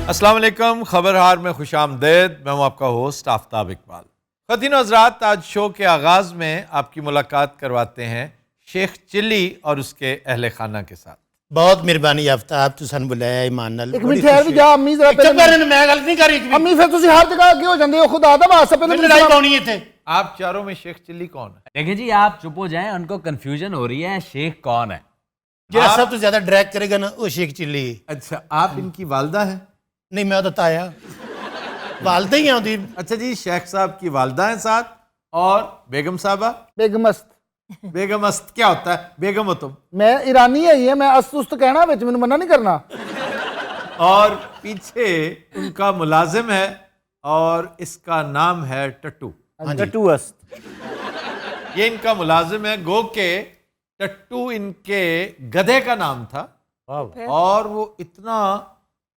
अस्सलाम वालेकुम, खबरहार में खुशामदीद। मैं हूं आपका होस्ट आफ्ताब इकबाल। ख़वातीन और हज़रात, आज शो के आगाज़ में आपकी मुलाकात करवाते हैं शेख चिल्ली और उसके अहले खाना के साथ। बहुत मेहरबानी आफ्ताब, तुसन बुलाया ईमान नाल। एक मिनट ठहर भी जा अम्मी जरा पहले मैं गल नहीं करी अम्मी फिर तुसी हर जगह क्यों हो जांदे हो? खुदा दा वास्ता पहले लड़ाई पाउनी है थे। आप चारों में शेख चिल्ली कौन है? देखिए जी, आप चुप हो जाएं, उनको कंफ्यूजन हो रही है शेख कौन है। जो सब तो ज्यादा ड्रैग करेगा ना वो शेख चिल्ली। अच्छा, आप इनकी वालदा हैं? नहीं, मैं तो ताया वालदा ही आउंदी। अच्छा जी, शेख साहब की वालदा हैं साथ, और बेगम साहबा? बेगमस्त बेगमस्त क्या होता है? बेगम हो तुम? मैं ईरानी है ये, मैं अस्तुस्त कहना विच मैनू मना नहीं करना। और पीछे उनका मुलाजिम है और इसका नाम है टट्टू। टट्टूअस्त ये इनका मुलाजिम है। गो के टट्टू इनके गधे का नाम था और वो इतना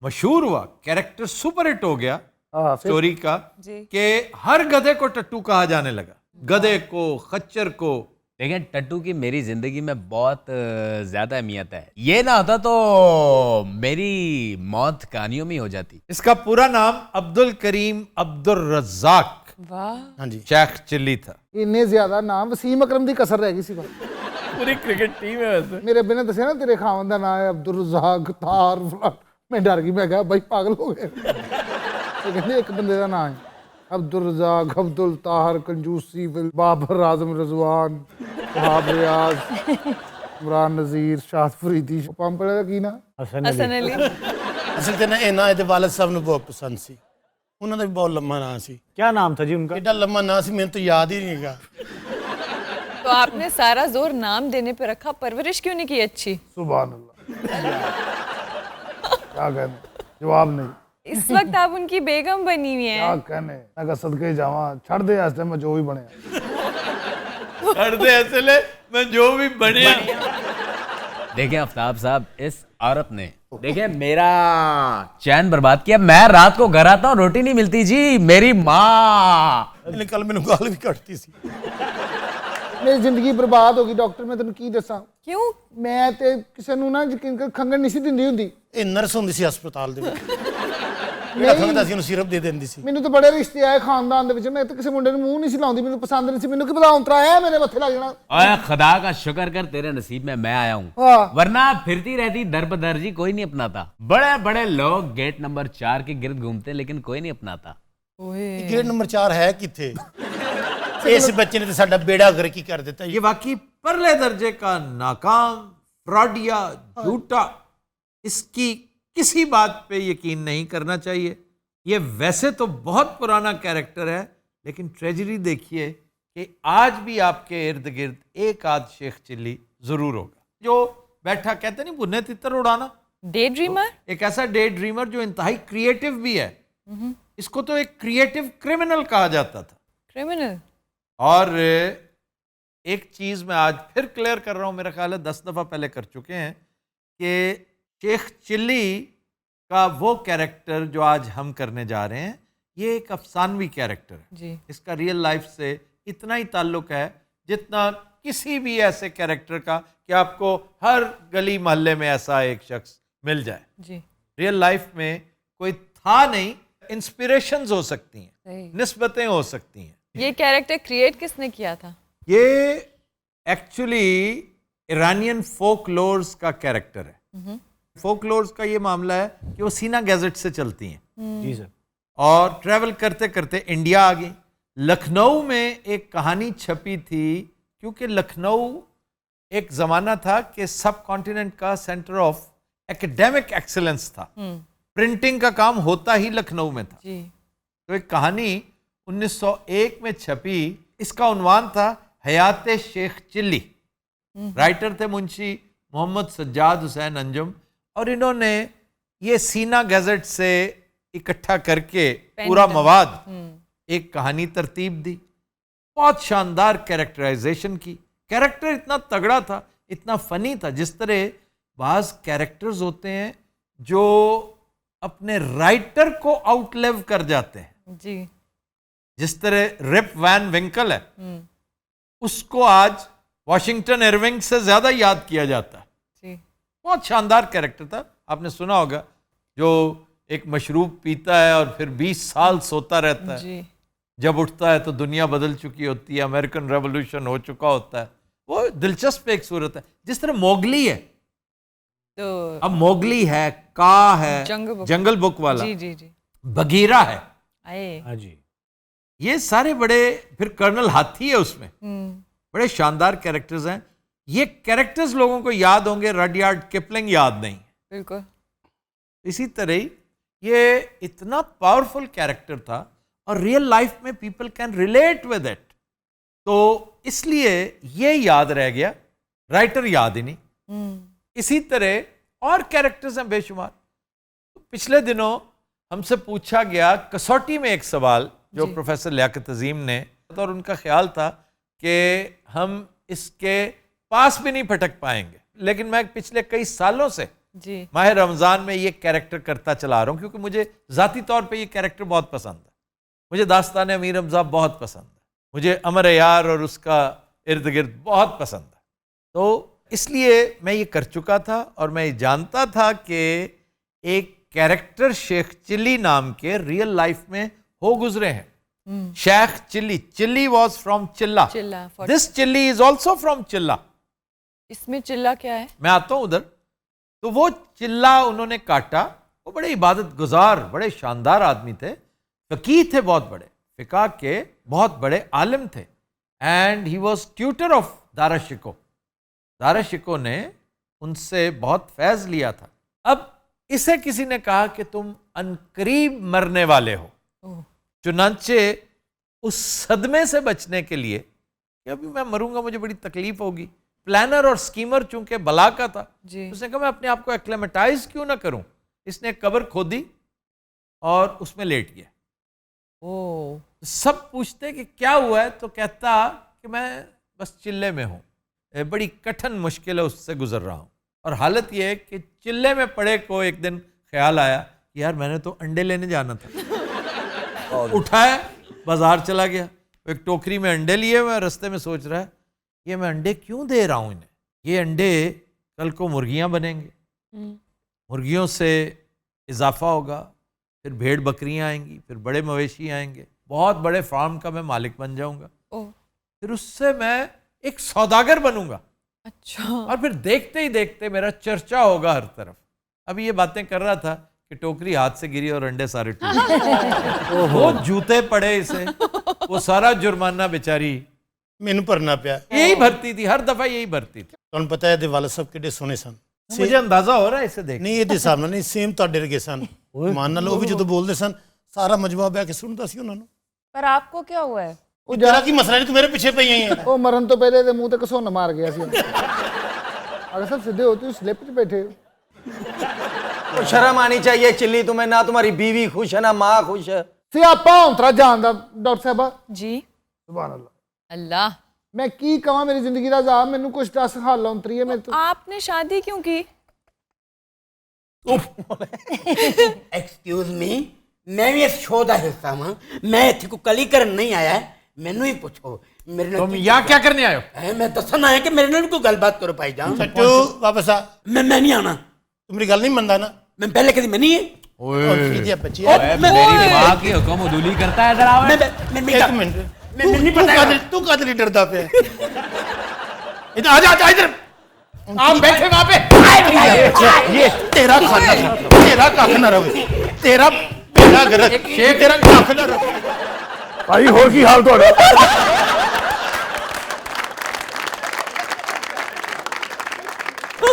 मशहूर हुआ, कैरेक्टर सुपर हिट हो गया स्टोरी का, कि हर गधे को टट्टू कहा जाने लगा। गधे को, खच्चर को। देखें, टट्टू की मेरी जिंदगी में बहुत ज्यादा अहमियत है। ये ना होता तो मेरी मौत कहानियों में हो जाती। इसका पूरा नाम अब्दुल करीम अब्दुल रज़ाक हाँ जी, शेख चिल्ली था। इन्ने ज्यादा नाम वसीम अकरम दी कसर रह गई सी। पूरी क्रिकेट टीम है वैसे। मेरे बिना दसे ना तेरे खावन दा नाम है अब्दुल रज़ाक तार फलान। मैं डर गई, मैं कहा भाई पागल हो गए। तो कहते एक बंदे का नाम है अब्दुल रज़ाक, अब्दुल ताहर, कंजूसी, बाबर आजम, रजवान, वहाब रियाज, इमरान नज़ीर, शाद फरीदी, पंपड़े का की ना हसन अली। असल ते ना इन्हां दे वालिद साहब नूं बहुत पसंद सी। उन्हां दा भी बहुत लम्मा नाम सी। क्या नाम था जी उनका? एडा लम्मा नाम सी, मैंने तो याद ही नहीं है। तो आपने सारा जोर नाम देने पे रखा, परवरिश क्यों नहीं की अच्छी? सुभान अल्लाह। क्या कहने, जवाब नहीं। इस वक्त आप उनकी बेगम बनी हुई क्या हैं। कहने, मैं कहा सदके जावा छड़ दे ऐसे में जो भी बने। कर दे ऐसे ले, मैं जो भी बने। देखें आफ्ताब साहब, इस औरत ने देखें मेरा चैन बर्बाद किया। मैं रात को घर आता हूँ, रोटी नहीं मिलती जी। मेरी माँ कल मैंने गाल भी कटती सी। मेरी जिंदगी बर्बाद हो गई डॉक्टर, मैं तेन की दसा। क्यों? मैं ते किसी नूं ना यकीन कर खंगण नहीं सी दिंदी हुंदी। ਇਹ ਨਰਸ ਹੁੰਦੀ ਸੀ ਹਸਪਤਾਲ ਦੇ ਵਿੱਚ। ਜਿਹੜਾ ਖੰਗਦਾ ਸੀ ਉਹਨੂੰ ਸਿਰਪ ਦੇ ਦਿੰਦੀ ਸੀ। ਮੈਨੂੰ ਤਾਂ ਬੜੇ ਰਿਸ਼ਤੇ ਆਏ ਖਾਨਦਾਨ ਦੇ ਵਿੱਚ, ਮੈਂ ਤਾਂ ਕਿਸੇ ਮੁੰਡੇ ਨੂੰ ਮੂੰਹ ਨਹੀਂ ਸੀ ਲਾਉਂਦੀ, ਮੈਨੂੰ ਪਸੰਦ ਨਹੀਂ ਸੀ। ਮੈਨੂੰ ਕੀ ਪਤਾ ਔਂਤਰਾ ਆਇਆ ਮੇਰੇ ਮੱਥੇ ਲੱਗ ਜਾਣਾ। ओए खुदा का शुक्र कर, तेरे नसीब में मैं आया हूँ, हाँ। वरना फिरती रहती दर बदर जी, कोई नहीं अपनाता। बड़े बड़े लोग गेट नंबर 4 के गिर्द घूमते, लेकिन कोई नहीं अपनाता। ਗੇਟ ਨੰਬਰ 4 ਹੈ ਕਿੱਥੇ? ਇਸ ਬੱਚੇ ਨੇ ਤਾਂ ਸਾਡਾ ਬੇੜਾ ਗਰਕ ਹੀ ਕਰ ਦਿੱਤਾ। ये वाकई परले दर्जे का नाकाम फ्रॉडिया झूठा, इसकी किसी बात पे यकीन नहीं करना चाहिए। ये वैसे तो बहुत पुराना कैरेक्टर है, लेकिन ट्रेजेडी देखिए कि आज भी आपके इर्द गिर्द एक आध शेख चिल्ली जरूर होगा जो बैठा, कहते नहीं भुन्ने तितर उड़ाना। Day dreamer? एक ऐसा डे ड्रीमर जो इंतहाई क्रिएटिव भी है। इसको तो एक क्रिएटिव क्रिमिनल कहा जाता था। क्रिमिनल? और एक चीज़ मैं आज फिर क्लियर कर रहा हूँ, मेरा ख्याल है 10 दफ़ा पहले कर चुके हैं, कि शेख चिल्ली का वो कैरेक्टर जो आज हम करने जा रहे हैं, ये एक अफसानवी कैरेक्टर है जी। इसका रियल लाइफ से इतना ही ताल्लुक़ है जितना किसी भी ऐसे कैरेक्टर का कि आपको हर गली मोहल्ले में ऐसा एक शख्स मिल जाए। जी। रियल लाइफ में कोई था नहीं, इंस्पिरेशंस हो सकती हैं, सही। निस्बतें हो सकती हैं। ये कैरेक्टर क्रिएट किसने किया था? ये एक्चुअली ईरानियन फोकलोर्स का कैरेक्टर है। फोकलोर्स का ये मामला है कि वो सीना गैजेट से चलती हैं जी सर। और ट्रैवल करते करते इंडिया आ गई। लखनऊ में एक कहानी छपी थी, क्योंकि लखनऊ एक ज़माना था कि सब कॉन्टिनेंट का सेंटर ऑफ एकेडमिक एक्सेलेंस था। प्रिंटिंग का काम होता ही लखनऊ में था। जी। तो एक कहानी 1901 में छपी, इसका उन्वान था हयात शेख चिल्ली। राइटर थे मुंशी मोहम्मद सज्जाद हुसैन अंजुम, और इन्होंने ये सीना गैजेट से इकट्ठा करके पूरा मवाद एक कहानी तरतीब दी। बहुत शानदार कैरेक्टराइजेशन की। कैरेक्टर इतना तगड़ा था, इतना फनी था। जिस तरह बाज कैरेक्टर्स होते हैं जो अपने राइटर को आउटलिव कर जाते हैं, जी। जिस तरह रिप वैन विंकल है, उसको आज वॉशिंगटन इरविंग से ज्यादा याद किया जाता है। जी। बहुत शानदार कैरेक्टर था। आपने सुना होगा जो एक मशरूब पीता है और फिर 20 साल सोता रहता है, जी जब उठता है तो दुनिया बदल चुकी होती है, अमेरिकन रेवोल्यूशन हो चुका होता है। वो दिलचस्प एक सूरत है। जिस तरह मोगली है, तो अब मोगली है, का है, जंगल बुक वाला, जी जी जी बगीरा है, आए हाँ जी, ये सारे बड़े, फिर कर्नल हाथी है उसमें, हम्म बड़े शानदार कैरेक्टर्स हैं। ये कैरेक्टर्स लोगों को याद होंगे, रडयार्ड किपलिंग याद नहीं। बिल्कुल इसी तरह ही ये इतना पावरफुल कैरेक्टर था और रियल लाइफ में people can relate with it, तो इसलिए ये याद रह गया, राइटर याद ही नहीं। इसी तरह और कैरेक्टर्स हैं बेशुमार। पिछले दिनों हमसे पूछा गया कसौटी में एक सवाल जो जी। प्रोफेसर लियाकत अजीम ने, और उनका ख्याल था कि हम इसके पास भी नहीं फटक पाएंगे, लेकिन मैं पिछले कई सालों से जी माह रमज़ान में ये कैरेक्टर करता चला रहा हूँ, क्योंकि मुझे ज़ाती तौर पे ये कैरेक्टर बहुत पसंद है। मुझे दास्तान अमीर हमज़ा बहुत पसंद है, मुझे अमर यार और उसका इर्द गिर्द बहुत पसंद है। तो इसलिए मैं ये कर चुका था और मैं ये जानता था कि एक कैरेक्टर शेख चिल्ली नाम के रियल लाइफ में हो गुजरे हैं। Sheikh Chilli, Chilli was from Chilla, Chilla this Chilli is also from Chilla. इसमें चिल्ला क्या है? मैं आता हूं उधर। तो वो चिल्ला उन्होंने काटा। वो बड़े इबादत गुजार, बड़े शानदार आदमी थे, फकीह थे, बहुत बड़े फिका के बहुत बड़े आलिम थे। And he was tutor of Dara Shikoh. Dara Shikoh ने उनसे बहुत फैज़ लिया था। अब इसे किसी ने कहा कि तुम अनकरीब मरने वाले हो। ओह, चुनांचे उस सदमे से बचने के लिए कि अभी मैं मरूंगा, मुझे बड़ी तकलीफ होगी, प्लानर और स्कीमर चूंकि बला का था, जी उसने कहा मैं अपने आप को एक्लेमेटाइज क्यों ना करूं। इसने कब्र खोदी और उसमें लेट गया। ओ सब पूछते कि क्या हुआ है, तो कहता कि मैं बस चिल्ले में हूं, बड़ी कठिन मुश्किल है उससे गुजर रहा हूं। और हालत यह है कि चिल्ले में पड़े को एक दिन ख्याल आया कि यार मैंने तो अंडे लेने जाना था। उठाया, बाजार चला गया, एक टोकरी में अंडे लिए हुए, रास्ते में सोच रहा है ये मैं अंडे क्यों दे रहा हूं इन्हें, ये अंडे कल को मुर्गियां बनेंगे, मुर्गियों से इजाफा होगा, फिर भेड़ बकरियां आएंगी, फिर बड़े मवेशी आएंगे, बहुत बड़े फार्म का मैं मालिक बन जाऊंगा, ओ फिर उससे मैं एक सौदागर बनूंगा अच्छा और फिर देखते ही देखते मेरा चर्चा होगा हर तरफ। अभी ये बातें कर रहा था कि टोकरी हाथ से गिरी और अंडे सारे टूटे। वो जूते पड़े इसे, वो सारा जुर्माना बेचारी मैनू भरना पिया। यही भरती थी, हर दफा यही भरती थी। ਤੁਹਾਨੂੰ ਪਤਾ ਹੈ ਇਹਦੇ ਵਾਲ ਸਭ ਕਿੱਡੇ ਸੋਹਣੇ ਸਨ। मुझे अंदाजा हो रहा है इसे देख। ਨਹੀਂ ਇਹਦੇ ਹਿਸਾਬ ਨਾਲ ਨਹੀਂ, ਸੇਮ ਤੁਹਾਡੇ ਵਰਗੇ ਸਨ। ਮਾਨ ਨਾਲ ਉਹ ਵੀ ਜਦੋਂ ਬੋਲਦੇ ਸਨ ਸਾਰਾ ਮਜਮਾ ਬਹਿ ਕੇ ਸੁਣਦਾ ਸੀ ਉਹਨਾਂ ਨੂੰ। पर आपको क्या हुआ है? ਉਹ ਤੇਰਾ ਕੀ ਮਸਲਾ ਨਹੀਂ, ਤੂੰ ਮੇਰੇ ਪਿੱਛੇ ਪਈ ਆਈ ਹੈ। ਉਹ ਮਰਨ ਤੋਂ ਪਹਿਲੇ ਤੇ ਮੂੰਹ ਤੇ ਘਸੁੰਨ ਮਾਰ ਗਿਆ ਸੀ। ਅगर सब सीधे हो तो स्लिप पे बैठे हो। तो शर्म आनी चाहिए चिल्ली तुम्हें, ना तुम्हारी बीवी खुश है ना माँ खुश है। ਸਿਆਪਾ ਹੁੰਤਰਾ ਜਾਂਦਾ ਡਾਕਟਰ ਸਾਹਿਬਾ। जी ਸੁਭਾਨ ਅੱਲਾਹ। अल्लाह, ਮੈਂ ਕੀ ਕਹਾਂ, ਮੇਰੀ ਜ਼ਿੰਦਗੀ ਦਾ ਜ਼ਾਬ, ਮੈਨੂੰ ਕੁਛ ਦੱਸ ਹੱਲ ਹੁੰਤਰੀ ਹੈ ਮੇਰੇ ਤੋਂ। आपने शादी क्यों की? ਐਕਸਕਿਊਜ਼ ਮੀ, ਮੈਂ ਵੀ ਇਸ ਸ਼ੋਅ ਦਾ ਹਿੱਸਾ ਹਾਂ। ਮੈਂ ਇੱਥੇ ਕੋਈ ਕਲੀ ਕਰਨ ਨਹੀਂ ਆਇਆ, ਮੈਨੂੰ ਹੀ ਪੁੱਛੋ। ਮੇਰੇ ਨਾਲ तुम यहाँ क्या करने आए हो? ਮੈਂ ਦੱਸਣ ਆਇਆ ਕਿ ਮੇਰੇ ਨਾਲ ਵੀ ਕੋਈ ਗੱਲਬਾਤ ਕਰੋ ਭਾਈ ਜਾਨ। ਸੱਟੂ ਵਾਪਸ ਆ। ਮੈਂ ਨਹੀਂ ਆਣਾ, ਤੂੰ ਮੇਰੀ ਗੱਲ ਨਹੀਂ ਮੰਨਦਾ ਨਾ। ਮੈਂ ਪਹਿਲੇ ਕਦੀ ਮੈਂ ਨਹੀਂ ਕੀ ਬੱਚੀ मेरी माँ की हुक्म उदूली करता है इधर आओ। ਇੱਕ ਮਿੰਟ, ਮੈਨੂੰ ਨਹੀਂ ਪਤਾ। ਤੂੰ ਕਦ ਨਹੀਂ ਡਰਦਾ ਪਿਆ? ਇਧਰ ਆ ਜਾ ਇਧਰ। आप बैठे वहां पे। ये तेरा खाना, तेरा ਕੱਖ ਨਾ ਰਵੇ, ਤੇਰਾ ਬੇੜਾ ਗਰਕ, ਤੇਰਾ ਕੱਖ ਨਾ ਰਵੇ। ਭਾਈ ਹੋਰ ਕੀ ਹਾਲ ਤੁਹਾਡਾ?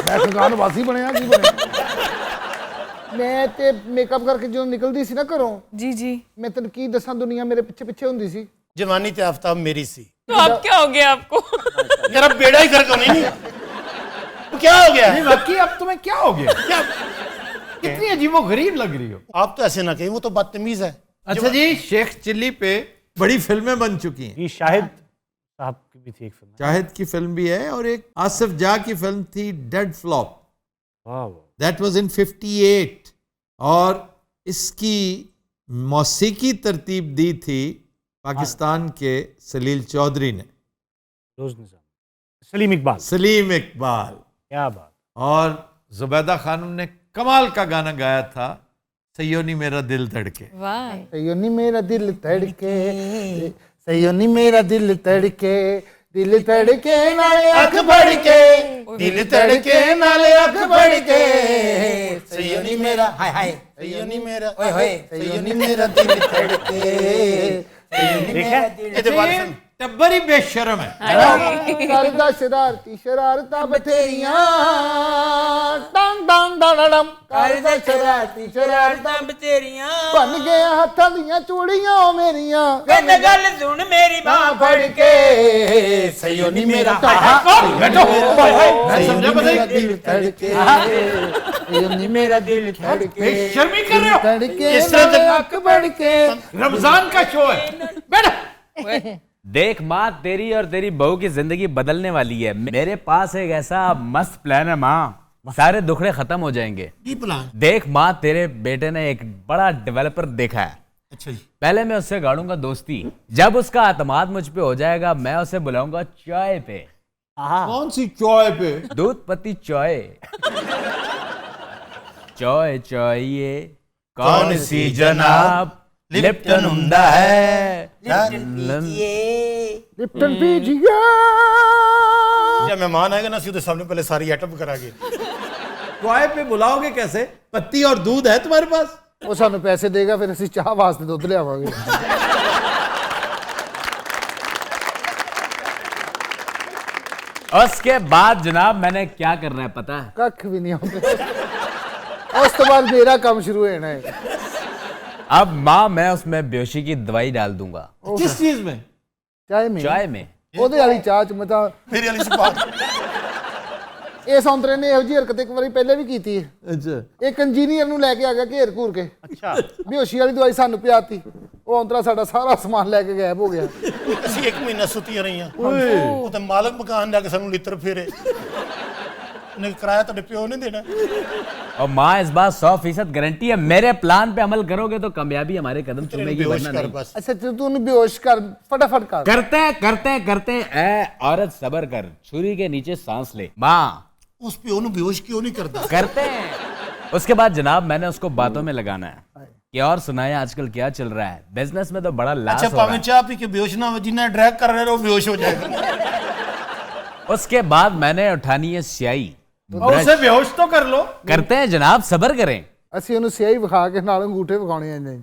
ਮੈਂ ਖਗਾਨ ਵਾਸੀ ਬਣਿਆ, ਕੀ ਬਣਿਆ? ਮੈਂ ਤੇ ਮੇਕਅਪ ਕਰਕੇ ਜਦੋਂ ਨਿਕਲਦੀ ਸੀ ਨਾ ਘਰੋਂ, जी जी ਮੈਂ ਤੈਨੂੰ ਕੀ ਦੱਸਾਂ, ਦੁਨੀਆ ਮੇਰੇ ਪਿੱਛੇ ਪਿੱਛੇ ਹੁੰਦੀ ਸੀ। ਜਵਾਨੀ ਤੇ ਆਫਤਾਬ ਮੇਰੀ ਸੀ। तो अब क्या हो गया आपको? तेरा बेड़ा ही गर्क होनी नहीं। तो क्या हो गया? नहीं वाकई अब तुम्हें क्या हो गया? क्या कितनी अजीबो गरीब लग रही हो आप तो ऐसे ना कहें, वो तो बदतमीज है। अच्छा जी, शेख चिल्ली पे बड़ी फिल्में बन चुकी हैं। ये शाहिद साहब की भी थी एक फिल्म। शाहिद की फिल्म भी है और एक आसिफ जा की फिल्म थी dead flop, that was in 58। और इसकी मौसीकी तरतीब दी थी पाकिस्तान के सलील चौधरी ने, सलीम इकबाल। सलीम इकबाल। क्या बात। और जुबैदा खानम ने कमाल का गाना गाया था सैयो नी मेरा दिल धड़के। वाह, सैयो नी मेरा दिल धड़के, सैयो नी मेरा दिल धड़के, दिल धड़के नाले अख भड़के, दिल धड़के नाले अख भड़के, सैयो नी मेरा हाय हाय, सैयो नी मेरा ओए होए, सैयो नी मेरा दिल धड़के, सैयो नी मेरा दिल। टब्बर ही बेशरम है। करदा शरारती शरारता बथेरियां, डंग डंग डडडम, करदा शरारती शरारता बतेरियां बन गया हत्थां दियां चूड़ियां मेरियां, गल गल सुन मेरी बांह फड़ के, सैयो नी मेरा दिल धड़के, सैयो नी मेरा दिल धड़के, बेशर्मी कर रहे हो। धड़के इस तरह नाले अख भड़के। रमजान का शो है। बैठ। देख माँ, तेरी और तेरी बहू की जिंदगी बदलने वाली है। मेरे पास एक ऐसा मस्त प्लान है माँ, सारे दुखड़े खत्म हो जाएंगे। की प्लान? देख माँ, तेरे बेटे ने एक बड़ा डेवलपर देखा है। अच्छा जी। पहले मैं उससे गाड़ूंगा दोस्ती, जब उसका एतमाद मुझ पे हो जाएगा मैं उसे बुलाऊंगा चाय पे। कौन सी चाय पे? दूध पत्ती चाय। चाय चाहिए कौन सी जनाब, लिप्टन उम्दा है, लिप्टन पीजिए। जब मेहमान आएगा ना सीधे सामने पहले सारी आइटम करागे। चाय पे बुलाओगे कैसे? पत्ती और दूध है तुम्हारे पास? वो सानू पैसे देगा, फिर ਅਸੀਂ ਚਾਹ ਵਾਸਤੇ ਦੁੱਧ ਲਿਆਵਾਂਗੇ। उसके बाद जनाब मैंने क्या करना है पता है? ਕੱਖ ਵੀ ਨਹੀਂ ਆਉਂਦੇ। ਉਸ ਤੋਂ ਬਾਅਦ ਮੇਰਾ ਕੰਮ ਸ਼ੁਰੂ ਹੋ ਜਾਣਾ ਹੈ। अब माँ मैं उसमें बेहोशी की दवाई डाल दूंगा। किस चीज में? ਚਾਹ में चाय में। ਉਹਦੇ ਵਾਲੀ ਚਾਹ ਚ ਮੈਂ ਤਾਂ मेरी वाली से बात। ਇਸ ਔਂਤਰੇ ਨੇ ਇਹੋ ਜਿਹੀ ਹਰਕਤ ਇੱਕ ਵਾਰੀ ਪਹਿਲੇ ਵੀ ਕੀਤੀ ਹੈ। अच्छा। ਇੱਕ ਇੰਜੀਨੀਅਰ ਨੂੰ ਲੈ ਕੇ ਆ ਗਿਆ ਘੇਰ ਘੂਰ ਕੇ। ਅੱਛਾ। ਬੇਹੋਸ਼ੀ ਵਾਲੀ ਦਵਾਈ ਸਾਨੂੰ ਪਿਆਤੀ, ਉਹ ਔਂਤਰਾ ਸਾਡਾ ਸਾਰਾ ਸਮਾਨ ਲੈ ਕੇ ਗਾਇਬ ਹੋ ਗਿਆ। ਅਸੀਂ 1 ਮਹੀਨਾ ਸੁੱਤੀਆਂ ਰਹੀਆਂ। ਉਹ ਤੇ ਮਾਲਕ ਮਕਾਨ ਜਾ ਕੇ ਸਾਨੂੰ ਲਿੱਤਰ ਫੇਰੇ। ਉਹਨੇ ਕਿਰਾਇਆ ਤੁਹਾਡੇ ਪਿਓ ਨੇ ਦੇਣਾ। और माँ इस बात 100% गारंटी है, मेरे प्लान पे अमल करोगे तो कामयाबी हमारे कदम चूमेगी, बेहोश वरना कर नहीं। बस। ਅੱਛਾ ਤੂੰ ਉਹਨੂੰ ਬੇਹੋਸ਼ ਕਰ, ਫਟਾਫਟ ਕਰ। करते हैं करते हैं करते हैं। ऐ औरत सबर कर, छुरी के नीचे सांस ले। माँ ਉਸ ਪਿਓ ਨੂੰ ਬੇਹੋਸ਼ ਕਿਉਂ ਨਹੀਂ ਕਰਦਾ? करते हैं। उसके बाद जनाब मैंने उसको बातों में लगाना है कि और सुनाए आजकल क्या चल रहा है, बिजनेस में तो बड़ा लास अच्छा हो रहा ਭਾਵੇਂ ਚਾਹ ਪੀ ਕੇ ਬੇਹੋਸ਼ ਨਾ ਹੋ, ਜਿੰਨਾ ड्रैग कर रहे हो बेहोश हो जाएगा। है। उसके बाद मैंने उठानी है स्याही। और उसे बेहोश तो कर लो। करते हैं जनाब, सबर करें। ਅਸੀਂ ਉਹਨੂੰ ਸਿਆਹੀ ਵਿਖਾ ਕੇ ਨਾਲ ਅੰਗੂਠੇ ਵਿਖਾਉਣੇ ਆ ਜੀ,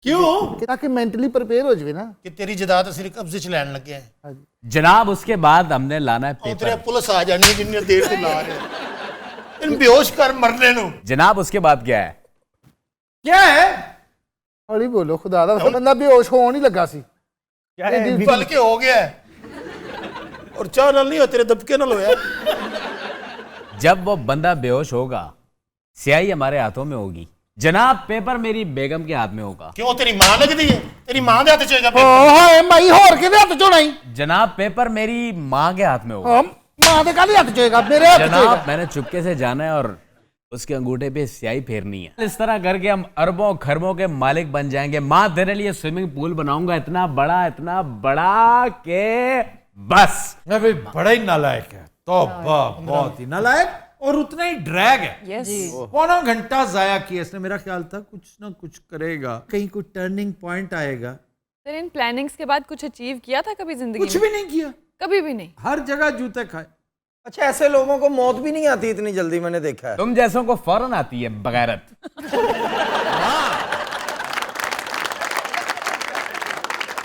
क्यों? ਤਾਂ ਕਿ ਮੈਂਟਲੀ ਪ੍ਰਿਪੇਅਰ ਹੋ ਜਾਵੇ ਨਾ। ਕਿ ਤੇਰੀ ਜਾਇਦਾਦ ਅਸੀਂ ਕਬਜ਼ੇ ਚ ਲੈਣ ਲੱਗੇ ਆ। जनाब उसके बाद हमने लाना है ਤੇਰੇ पेपर। ਪੁਲਿਸ ਆ ਜਾਣੀ ਹੈ ਜਿੰਨੀ ਦੇਰ ਤੋਂ ਲਾ ਰਹੇ। ਇਹਨੂੰ ਬੇਹੋਸ਼ ਕਰ ਮਰਨੇ ਨੂੰ। जनाब उसके बाद क्या है? क्या है? ਹੌਲੀ ਬੋਲੋ, ਖੁਦਾ ਦਾ ਬੰਦਾ ਬੇਹੋਸ਼ ਹੋਣ ਹੀ ਲੱਗਾ ਸੀ। ਬਲਕਿ ਹੋ ਗਿਆ ਹੈ। ਔਰ ਚਾਹ ਨਾਲ ਨਹੀਂ ਹੋ, ਤੇਰੇ ਦਬਕੇ ਨਾਲ ਹੋਇਆ। जब वो बंदा बेहोश होगा स्याही हमारे हाथों में होगी। जनाब पेपर मेरी बेगम के हाथ में होगा। ਕਿਉਂ ਤੇਰੀ ਮਾਂ ਲੱਗਦੀ ਹੈ? ਤੇਰੀ ਮਾਂ ਦੇ ਹੱਥ ਚ ਹੋਏਗਾ ਓ ਪੇਪਰ। ਹਾਏ ਮਾਈ, ਹੋਰ ਕਿਹਦੇ ਹੱਥ ਚ ਹੋਣਾ ਈ? जनाब पेपर मेरी माँ के हाथ में होगा। ਮਾਂ ਦੇ ਕਾਹਦੇ ਹੱਥ ਚ ਹੋਏਗਾ? ਮੇਰੇ ਹੱਥ ਚ जनाब ਹੋਏਗਾ। मैंने चुपके से जाना है और उसके अंगूठे पे स्याही फेरनी है। इस तरह करके हम अरबों खरबों के मालिक बन जाएंगे। माँ तेरे लिए स्विमिंग पूल बनाऊंगा इतना बड़ा के बस। मैं भाई बड़ा ही नालायक है। तौबा, बहुत ही नालायक और उतना ही ड्रैग है। यस। पौना घंटा जाया किया इसने। मेरा ख्याल था कुछ ना कुछ करेगा, कहीं कोई टर्निंग पॉइंट आएगा। सर इन प्लानिंग्स के बाद कुछ अचीव किया था कभी जिंदगी कुछ में? भी नहीं किया, कभी भी नहीं। हर जगह जूते खाए। अच्छा, ऐसे लोगों को मौत भी नहीं आती इतनी जल्दी, मैंने देखा है। तुम जैसों को फौरन आती है बगैरत।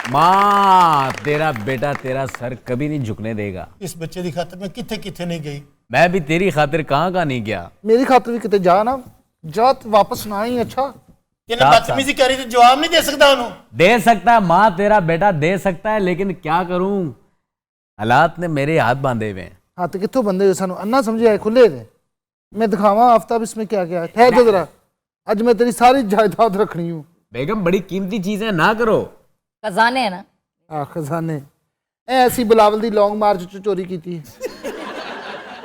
माँ तेरा बेटा तेरा सर कभी नहीं झुकने देगा। ਇਸ ਬੱਚੇ ਦੀ ਖਾਤਰ ਮੈਂ ਕਿੱਥੇ ਕਿੱਥੇ ਨਹੀਂ ਗਈ। मैं भी तेरी खातिर कहाँ नहीं गया। ਮੇਰੀ ਖਾਤਰ ਵੀ ਕਿਤੇ ਜਾ ਨਾ, ਜਾ ਤੇ ਵਾਪਸ ਨਾ ਆਈ। ਅੱਛਾ ਇਹਨੇ ਬਦਤਮੀਜ਼ੀ ਕਰੀ ਤੇ ਜਵਾਬ ਨਹੀਂ ਦੇ ਸਕਦਾ ਉਹਨੂੰ। दे सकता है माँ, तेरा बेटा दे सकता है, लेकिन क्या करूं, हालात ने मेरे हाथ बांधे हुए हैं। ਹੱਥ ਕਿੱਥੋਂ ਬੰਦੇ ਹੋਏ? ਸਾਨੂੰ ਅੰਨਾ ਸਮਝਿਆ ਖੁੱਲੇ ਨੇ। मैं दिखावा आफ्ताब इसमें क्या क्या है। ठहर जा जरा, आज मैं तेरी सारी जायदाद रखनी हूँ। बेगम बड़ी कीमती चीजें ना करो। खजाने है ना। आ खजाने ऐसी बिलावल दी लॉन्ग मार्च च चोरी की थी।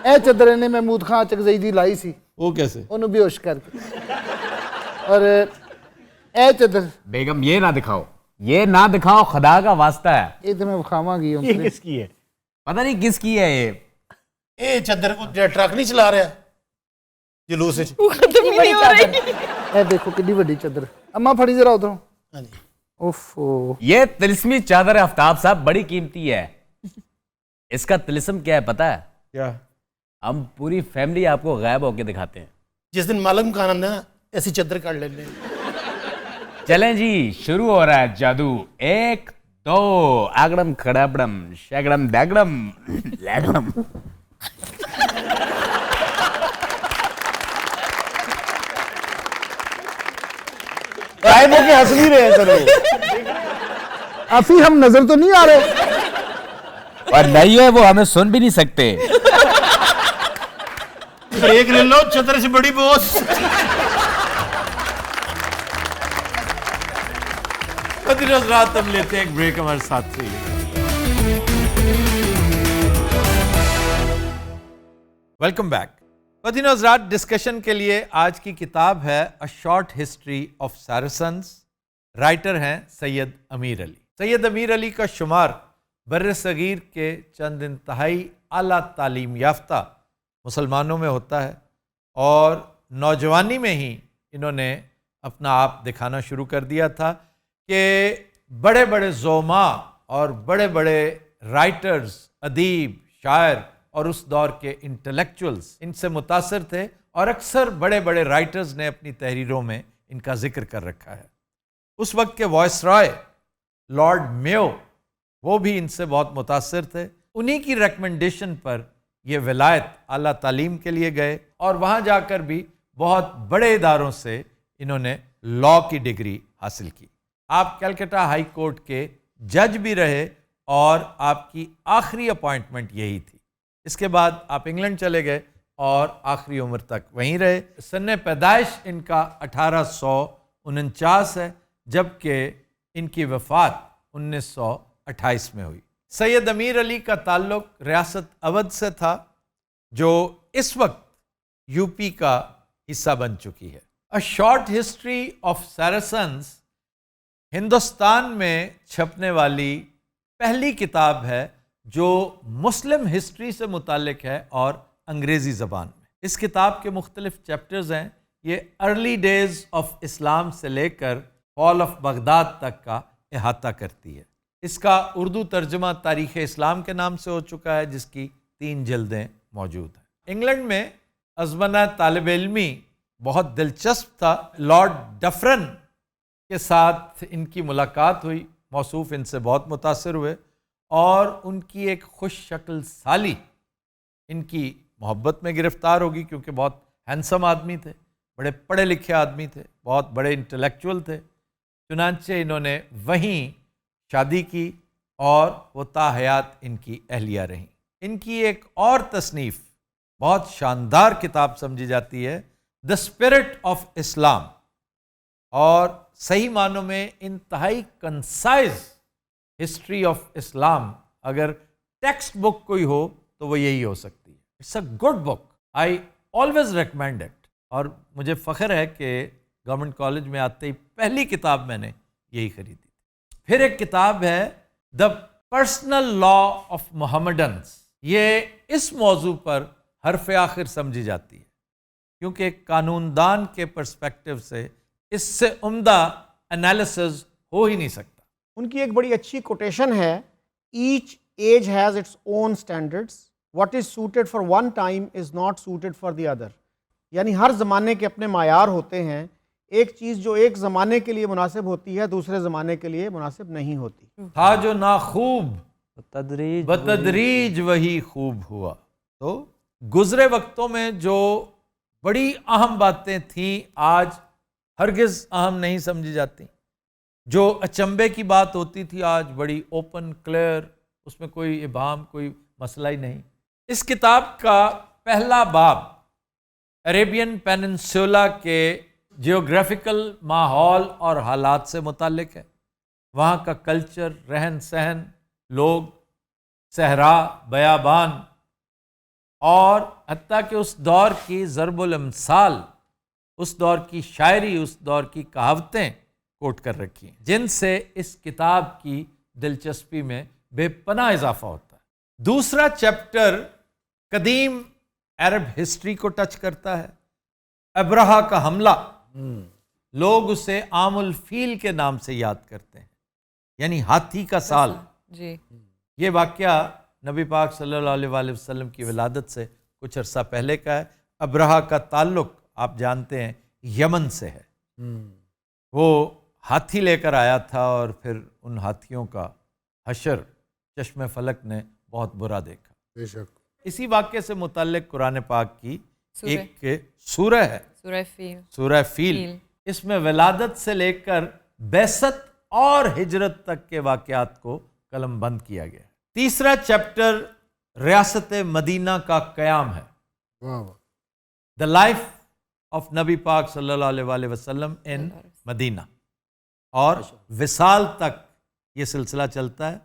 ए चदरे ने महमूद खां चकजई दी लाई सी, वो कैसे? ओनू बेहोश करके। और ए चदर बेगम ये ना दिखाओ, ये ना दिखाओ, खुदा का वास्ता है। ये तो मैं विखावांगी। ਇਹ ਕਿਸ ਕੀ ਹੈ? पता नहीं किसकी है ये। ਇਹ ਚੱਦਰ ਕੋ ਟਰੱਕ ਨਹੀਂ ਚਲਾ ਰਿਹਾ ਜਲੂਸ ਵਿੱਚ। खत्म ही नहीं हो रही। ਇਹ ਦੇਖੋ ਕਿੰਨੀ ਵੱਡੀ ਚਾਦਰ ਅੰਮਾ ਫੜੀ ਜਰਾ ਉਧਰੋਂ ਹਾਂਜੀ ओफो ये तिलिस्मी चादर है आफ्ताब साहब, बड़ी कीमती है। इसका तिलिस्म क्या है पता है? क्या? हम पूरी फैमिली आपको गायब होके दिखाते हैं। जिस दिन मालूम खाना ना ऐसी चादर काट लेने। चलें जी, शुरू हो रहा है जादू। 1 2 आगड़म खड़ाबड़म शगड़म बैगड़म लैगड़म। गायब होके हंस नहीं रहे सर वो। अफी हम नजर तो नहीं आ रहे और नहीं है वो, हमें सुन भी नहीं सकते। ब्रेक ले लो, चादर से बड़ी बॉस। रोज रात हम लेते हैं एक ब्रेक हमारे साथ से। Welcome back. पतिनोज रात डिस्कशन के लिए आज की किताब है a short history of Saracens. Writer हैं सैयद अमीर अली। सैयद अमीर अली का शुमार बर्र सगीर के चंद इंतहाई आला तालीम याफ्ता मुसलमानों में होता है और नौजवानी में ही इन्होंने अपना आप दिखाना शुरू कर दिया था कि बड़े बड़े ज़ोमा और बड़े बड़े राइटर्स, अदीब, शायर और उस दौर के इंटेलेक्चुअल्स इनसे मुतासर थे और अक्सर बड़े बड़े राइटर्स ने अपनी तहरीरों में इनका जिक्र कर रखा है। उस वक्त के वॉइसरॉय लॉर्ड मेयो वो भी इनसे बहुत मुतासर थे। उन्हीं की रिकमेंडेशन पर ये विलायत आला तालीम के लिए गए और वहाँ जाकर भी बहुत बड़े इदारों से इन्होंने लॉ की डिग्री हासिल की। आप कलकत्ता हाई कोर्ट के जज भी रहे और आपकी आखिरी अपॉइंटमेंट यही थी। इसके बाद आप इंग्लैंड चले गए और आखिरी उम्र तक वहीं रहे। सन्ने पैदाइश इनका 1849 है, जबकि इनकी वफ़ात 1928 में हुई। सैयद अमीर अली का ताल्लुक रियासत अवध से था, जो इस वक्त यूपी का हिस्सा बन चुकी है। A short history of Saracens Hindustan में छपने वाली पहली किताब है जो मुस्लिम हिस्ट्री से मुतालिक है और अंग्रेज़ी ज़बान में। इस किताब के मुख्तलिफ चैप्टर्स हैं। ये अर्ली डेज़ ऑफ इस्लाम से लेकर फॉल ऑफ बगदाद तक का अहाता करती है। इसका उर्दू तर्जुमा तारीख़ इस्लाम के नाम से हो चुका है, जिसकी 3 जिल्दें मौजूद हैं। इंग्लैंड में अज़मना तालिब इल्मी बहुत दिलचस्प था। लॉर्ड डफरन के साथ इनकी मुलाकात हुई। मौसूफ़ इनसे बहुत मुतासर हुए और उनकी एक खुश शक्ल साली इनकी मोहब्बत में गिरफ़्तार होगी, क्योंकि बहुत हैंडसम आदमी थे, बड़े पढ़े लिखे आदमी थे, बहुत बड़े इंटेलेक्चुअल थे। चुनांचे इन्होंने वहीं शादी की और वो ताहयात इनकी अहलिया रहीं। इनकी एक और तसनीफ़ बहुत शानदार किताब समझी जाती है, द स्पिरिट ऑफ इस्लाम, और सही मानों में इंतहाई कंसाइज हिस्ट्री ऑफ इस्लाम अगर टेक्स्ट बुक कोई हो तो वो यही हो सकती है। It's a good book, I always recommend it. और मुझे फ़ख्र है कि गवर्नमेंट कॉलेज में आते ही पहली किताब मैंने यही खरीदी थी। फिर एक किताब है the personal law of Mohammedans. ये इस मौजू पर हरफ आखिर समझी जाती है, क्योंकि कानूनदान के पर्सपेक्टिव से इससे उम्दा एनालिसिस हो ही नहीं सकता। उनकी एक बड़ी अच्छी कोटेशन है, each age has its own standards, what is suited for one time is not suited for the other. यानी हर ज़माने के अपने मायार होते हैं। एक चीज़ जो एक ज़माने के लिए मुनासिब होती है दूसरे ज़माने के लिए मुनासिब नहीं होती। था जो ना खूब बतदरीज वही खूब हुआ। तो गुज़रे वक्तों में जो बड़ी अहम बातें थीं आज हरगिज़ अहम नहीं समझी जाती। जो अचंभे की बात होती थी आज बड़ी ओपन क्लियर, उसमें कोई इबाम कोई मसला ही नहीं। इस किताब का पहला बाब अरेबियन पेनिनसुला के जियोग्राफिकल माहौल और हालात से मुतालिक है। वहाँ का कल्चर, रहन सहन, लोग, सहरा, बयाबान और हत्ता कि उस दौर की ज़रबुल अमसाल, उस दौर की शायरी, उस दौर की कहावतें कोट कर रखी हैं, जिनसे इस किताब की दिलचस्पी में बेपनाह इजाफा होता है। दूसरा चैप्टर कदीम अरब हिस्ट्री को टच करता है। अब्रहा का हमला लोग उसे आमुल फील के नाम से याद करते हैं, यानी हाथी का साल। जी। ये वाक़या नबी पाक सल्लल्लाहु अलैहि वसल्लम की विलादत से कुछ अरसा पहले का है। अब्रहा का ताल्लुक आप जानते हैं यमन से है। वो हाथी लेकर आया था और फिर उन हाथियों का हशर चश्मे फलक ने बहुत बुरा देखा। बेशक। इसी वाक्य से मुतल्लिक कुरान पाक की सूरह। एक सूरह है, सूरह फील। सूरह फील। इसमें विलादत से लेकर बैसत और हिजरत तक के वाक़यात को कलमबंद किया गया है। तीसरा चैप्टर रियासत मदीना का क़याम है, वाह वाह। द लाइफ ऑफ नबी पाक सल्लल्लाहु अलैहि वसल्लम इन मदीना, और विसाल तक ये सिलसिला चलता है।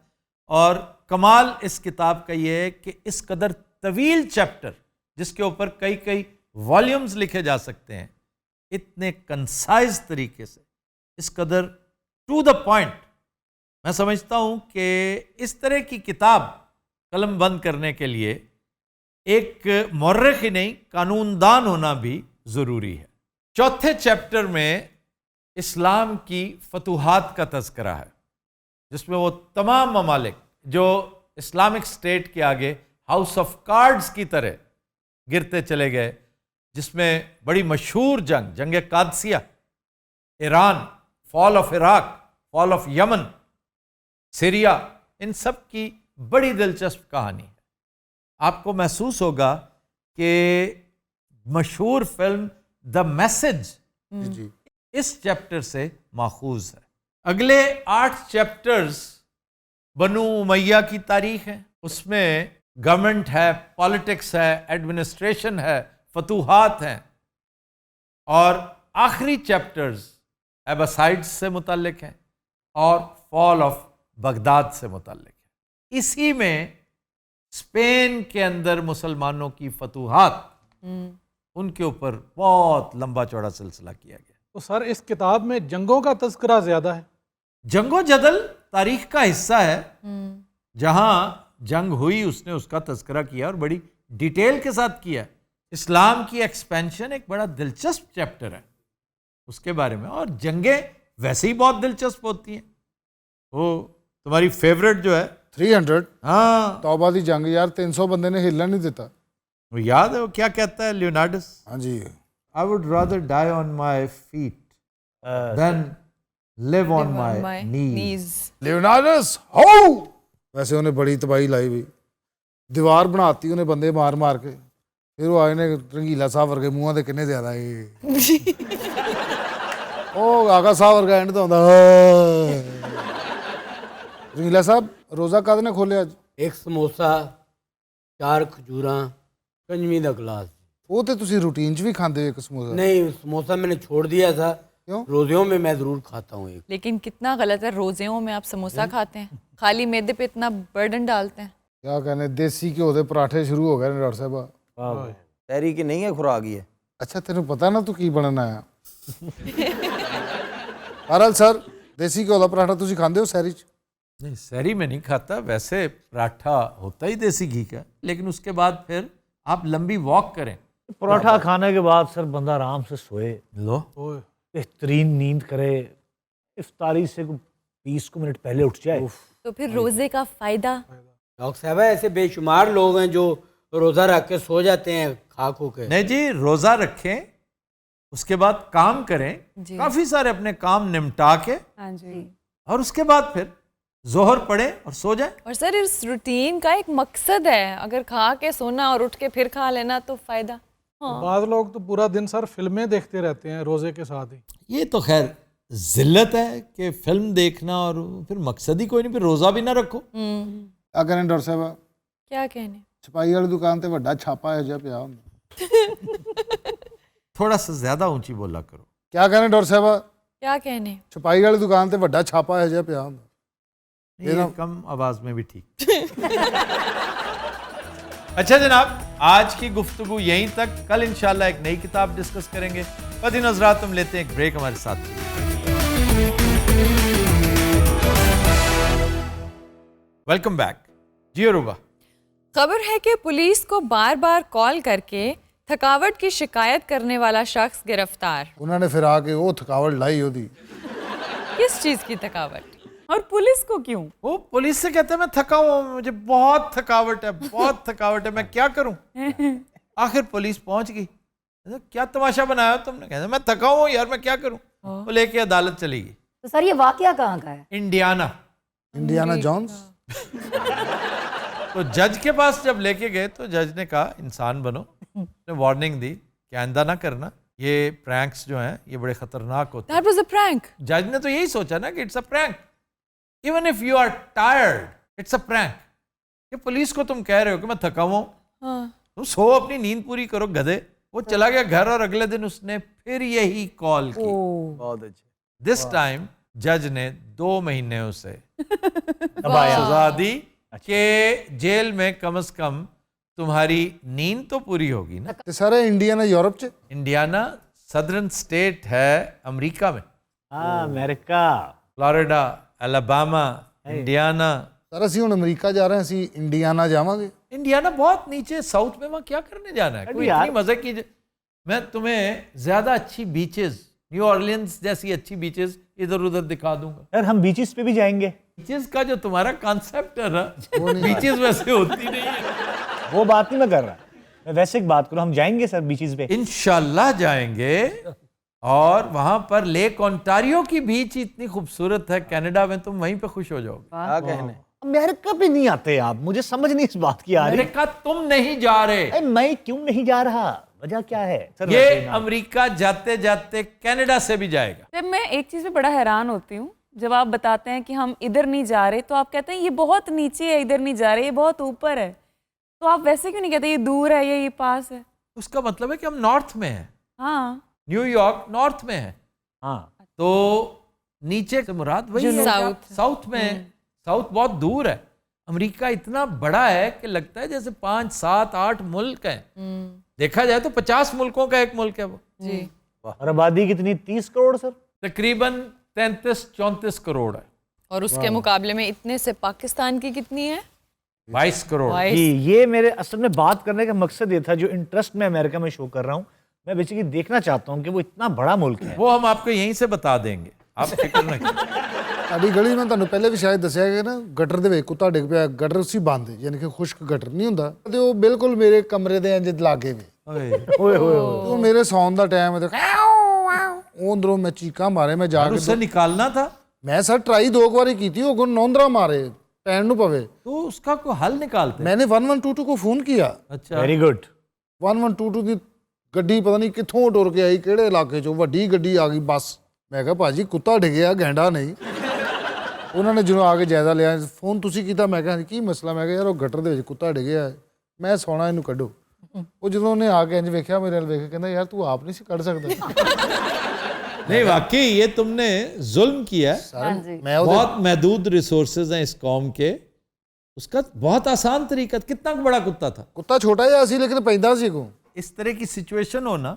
और कमाल इस किताब का ये है कि इस कदर तवील चैप्टर, जिसके ऊपर कई कई वॉल्यूम्स लिखे जा सकते हैं, इतने कंसाइज तरीके से, इस कदर टू द पॉइंट, मैं समझता हूँ कि इस तरह की किताब कलम बंद करने के लिए एक मौर्रिख ही नहीं, कानूनदान होना भी ज़रूरी है। चौथे चैप्टर में इस्लाम की फतूहात का तज़किरा है, जिसमें वो तमाम ममालिक जो इस्लामिक स्टेट के आगे हाउस ऑफ कार्ड्स की तरह गिरते चले गए, जिसमें बड़ी मशहूर जंग Qadisiyyah, Iran, fall of Iraq, fall of Yemen, Syria, इन सब की बड़ी दिलचस्प कहानी है। आपको महसूस होगा कि मशहूर फिल्म द मैसेज जी। इस चैप्टर से माखूज है। अगले 8 चैप्टर्स बनु उमैया की तारीख है, उसमें गवर्नमेंट है, पॉलिटिक्स है, एडमिनिस्ट्रेशन है, फतूहात हैं। और आखिरी चैप्टर्स एबासाइड्स से मुतल्लिक हैं और फॉल ऑफ बगदाद से मुतल्लिक है। इसी में स्पेन के अंदर मुसलमानों की फतूहात, उनके ऊपर बहुत लंबा चौड़ा सिलसिला किया गया। तो सर इस किताब में जंगों का तज़किरा ज़्यादा है। जंगो जदल तारीख का हिस्सा है, जहां जंग हुई उसने उसका तज़किरा किया और बड़ी डिटेल के साथ किया। इस्लाम की एक्सपेंशन एक बड़ा दिलचस्प चैप्टर है उसके बारे में, और जंगें वैसे ही बहुत दिलचस्प होती हैं। वो तुम्हारी फेवरेट जो है 300, हाँ, तौबा दी जंग यार, 300 बंदे ने हिलना नहीं देता। वो याद है वो क्या कहता है लियोनार्डस? हाँ जी। I would rather die on my feet than live on my knees. Leonardus हो। वैसे उन्हें बड़ी तबाही लाई हुई, दीवार बनाती उन्हें बंदे मार मार के, फिर वो आए ने रंगीला साहब वर्गे मुंह दे किन्ने ज्यादा ओ आगा साहब वर्गा एंड तो होंदा। रंगीला साहब रोजा कद ने खोले आज? एक समोसा, 4 खजूरा, कंजवी का गिलास। वो तो तुसी रूटीन च भी खाते हो एक समोसा? नहीं, समोसा मैंने छोड़ दिया था। क्यों? रोज़ियों में मैं ज़रूर खाता हूँ एक। लेकिन कितना गलत है, रोज़ियों में आप समोसा खाते हैं, खाली मैदे पे इतना बर्डन डालते हैं। क्या कहने, देसी घ्यो के पराठे शुरू हो गए ने डॉक्टर साहब। तैरी की नहीं है, खुराक ही है। अच्छा तेन पता ना तू की बनना आया। बहरहाल सर, देसी घ्यो का पराठा तुसी खाते हो सहरी च? नहीं, सहरी में नहीं खाता, वैसे पराठा होता ही देसी घी का, लेकिन उसके बाद फिर आप लंबी वॉक करें। पराठा खाने के बाद सर बंदा आराम से सोए, लो बेहतरीन नींद करे, इफ्तारी से 20 मिनट पहले उठ जाए। तो फिर रोजे का फायदा? डॉक्टर साहब ऐसे बेशुमार लोग हैं जो रोज़ा रख के सो जाते हैं खा खो के। नहीं जी, रोजा रखें, उसके बाद काम करें, काफी सारे अपने काम निपटा के, हाँ जी, और उसके बाद फिर जोहर पढ़े और सो जाए। और सर इस रूटीन का एक मकसद है, अगर खा के सोना और उठ के फिर खा लेना तो फायदा। हाँ। बाद लोग तो पूरा दिन सर फिल्में देखते रहते हैं रोजे के साथ ही। ये तो खैर जिल्लत है कि फिल्म देखना और फिर मकसद ही कोई नहीं, फिर रोजा भी ना रखो। क्या कहने डॉक्टर साहब? क्या कहने? छपाई वाली दुकान ते वड्डा छापा है जो पिया हुंदा। थोड़ा सा ज्यादा ऊंची बोला करो। क्या कहने डॉक्टर साहब? क्या कहने? छपाई वाली दुकान ते वड्डा छापा है जो पिया हुंदा। ये कम आवाज में भी ठीक। अच्छा जनाब, आज की गुफ्तगू यहीं तक। कल इंशाल्लाह एक नई किताब डिस्कस करेंगे। बदी नजरात, हम लेते हैं एक ब्रेक, हमारे साथ। Welcome back. जी अरूबा। खबर है कि पुलिस को बार बार कॉल करके थकावट की शिकायत करने वाला शख्स गिरफ्तार। उन्होंने फिर आके वो थकावट लाई होती। किस चीज की थकावट? और पुलिस को क्यों? वो पुलिस से कहते हैं मैं थका हुआ हूं, मुझे बहुत थकावट है, बहुत थकावट है, मैं क्या करूं। आखिर पुलिस पहुंच गई। तो क्या तमाशा बनाया तुमने? कहते मैं थका हुआ हूं यार, मैं क्या करूं। वो लेके अदालत चली गई। तो सर ये वाकया कहाँ का है? इंडियाना। Indiana Johns. तो जज के पास जब लेके गए तो जज ने कहा इंसान बनो, वार्निंग दी कि आइंदा ना करना, ये प्रैंक्स जो हैं ये बड़े खतरनाक होते हैं। That was a prank. जज ने तो यही सोचा ना कि it's a prank, even if you are tired it's a prank. ये पुलिस को तुम कह रहे हो कि मैं थका हुआ हूं, हाँ। तुम सो अपनी नींद पूरी करो गधे। वो चला गया घर और अगले दिन उसने फिर यही कॉल की। बहुत अच्छे। दिस टाइम जज ने 2 महीने उसे सजा दी कि जेल में कम से कम तुम्हारी नींद तो पूरी होगी ना। ते सारा इंडियाना यूरोप च। इंडियाना सदर्न स्टेट है अमेरिका में। America, Florida, Alabama, Indiana. Sir ਅਸੀਂ ਹੁਣ ਅਮਰੀਕਾ ਜਾ ਰਹੇ ਹਾਂ, ਅਸੀਂ ਇੰਡੀਆਨਾ ਜਾਵਾਂਗੇ। इंडियाना बहुत नीचे साउथ में, वहां क्या करने जाना है? कोई इतनी मजे की मैं तुम्हें ज्यादा अच्छी बीचेस, न्यू ऑर्लियंस जैसी अच्छी बीचेस इधर उधर दिखा दूंगा। यार हम बीचेस पे भी जाएंगे। बीचेस का जो तुम्हारा कॉन्सेप्ट है ना, बीचेस वैसे होती नहीं है। वो बात नहीं मैं कर रहा, मैं वैसे एक बात करूं, हम जाएंगे सर बीचेस पे? इंशाल्लाह जाएंगे। और वहां पर लेक ओंटारियो की बीच इतनी खूबसूरत है, कनाडा में तुम वहीं पे खुश हो जाओगे। क्या कहने। अमेरिका पे नहीं आते आप, मुझे समझ नहीं इस बात की आ रही। अमेरिका तुम नहीं जा रहे। मैं क्यों नहीं जा रहा, वजह क्या है सर? ये अमेरिका जाते जाते कनाडा से भी जाएगा। जब मैं एक चीज पे बड़ा हैरान होती हूँ, जब आप बताते हैं कि हम इधर नहीं जा रहे तो आप कहते हैं ये बहुत नीचे है, इधर नहीं जा रहे, ये बहुत ऊपर है। तो आप वैसे क्यों नहीं कहते ये दूर है, ये पास है? उसका मतलब है कि हम नॉर्थ में हैं। हाँ, न्यूयॉर्क नॉर्थ में है, हाँ तो नीचे से मुराद वही है। साउथ। साउथ में है। साउथ बहुत दूर है। अमेरिका इतना बड़ा है कि लगता है जैसे 5, 7, 8 मुल्क हैं। देखा जाए तो 50 मुल्कों का एक मुल्क है वो। जी। और आबादी कितनी? 30 करोड़ सर। तकरीबन 33-34 करोड़ है। और उसके मुकाबले में इतने से पाकिस्तान की कितनी है? 22 करोड़। जी, ये मेरे असल में बात करने का मकसद ये था, जो इंटरेस्ट मैं अमेरिका में शो कर रहा हूँ, मैं बेसिकली देखना चाहता हूँ कि वो इतना बड़ा मुल्क है। वो हम आपको यहीं से बता देंगे, आप फिक्र न कीजिए। ਸਾਡੀ ਗਲੀ ਮੈਂ ਤੁਹਾਨੂੰ ਪਹਿਲੇ ਵੀ ਸ਼ਾਇਦ ਦੱਸਿਆ ਕਿ ਨਾ ਗਟਰ ਦੇ ਵਿੱਚ ਕੁੱਤਾ ਡਿੱਗ ਪਿਆ, ਗਟਰ ਸੀ ਬੰਦ, ਯਾਨੀ ਕਿ ਖੁਸ਼ਕ ਗਟਰ ਨਹੀਂ ਹੁੰਦਾ, ਤੇ ਉਹ ਬਿਲਕੁਲ ਮੇਰੇ ਕਮਰੇ ਦੇ ਇੰਜ ਲਾਗੇ ਵੇ। ओए होए ਉਹ ਮੇਰੇ ਸੌਣ ਦਾ ਟਾਈਮ ਹੈ ਤੇ ਉਹ ਅੰਦਰੋਂ ਮੈਂ ਚੀਕਾਂ ਮਾਰੇ, ਮੈਂ ਜਾ ਕੇ उससे निकालना था ਮੈਂ ਸਰ ਟਰਾਈ 2 ਵਾਰੀ ਕੀਤੀ, ਉਹ ਕੋ ਨੌਂਦਰਾ ਮਾਰੇ ਪੈਣ ਨੂੰ ਪਵੇ। तो उसका कोई हल निकालते। मैंने 1122 को फोन किया। अच्छा, वेरी गुड। 1122 ਦੀ ਗੱਡੀ ਪਤਾ ਨਹੀਂ ਕਿੱਥੋਂ ਟੁਰ ਕੇ ਆਈ, ਕਿਹੜੇ ਇਲਾਕੇ ਚੋਂ ਵੱਡੀ ਗੱਡੀ ਆ ਗਈ ਬੱਸ। ਮੈਂ ਕਿਹਾ ਭਾਜੀ ਕੁੱਤਾ ਡਿੱਗਿਆ, ਗੈਂਡਾ ਨਹੀਂ। ਉਹਨਾਂ ਨੇ ਜਦੋਂ ਆ ਕੇ ਜਾਇਜ਼ਾ ਲਿਆ, ਫੋਨ ਤੁਸੀਂ ਕੀਤਾ? ਮੈਂ ਕਿਹਾ ਕੀ ਮਸਲਾ? ਮੈਂ ਕਿਹਾ ਯਾਰ ਉਹ ਗਟਰ ਦੇ ਵਿੱਚ ਕੁੱਤਾ ਡਿੱਗਿਆ, ਮੈਂ ਸੌਣਾ, ਇਹਨੂੰ ਕੱਢੋ। ਉਹ ਜਦੋਂ ਉਹਨੇ ਆ ਕੇ ਇੰਜ ਵੇਖਿਆ ਮੇਰੇ ਵੱਲ ਵੇਖ ਕੇ ਕਹਿੰਦਾ ਯਾਰ ਤੂੰ ਆਪ ਨਹੀਂ ਸੀ ਕੱਢ ਸਕਦਾ। नहीं वाकई ये तुमने जुल्म किया है। मैं बहुत महदूद रिसोर्सेज हैं इस कौम के। उसका बहुत आसान तरीका, कितना बड़ा कुत्ता था। ਕੁੱਤਾ ਛੋਟਾ ਜਿਹਾ ਸੀ लेकिन पैंदा ਸੀ को। इस तरह की सिचुएशन हो ना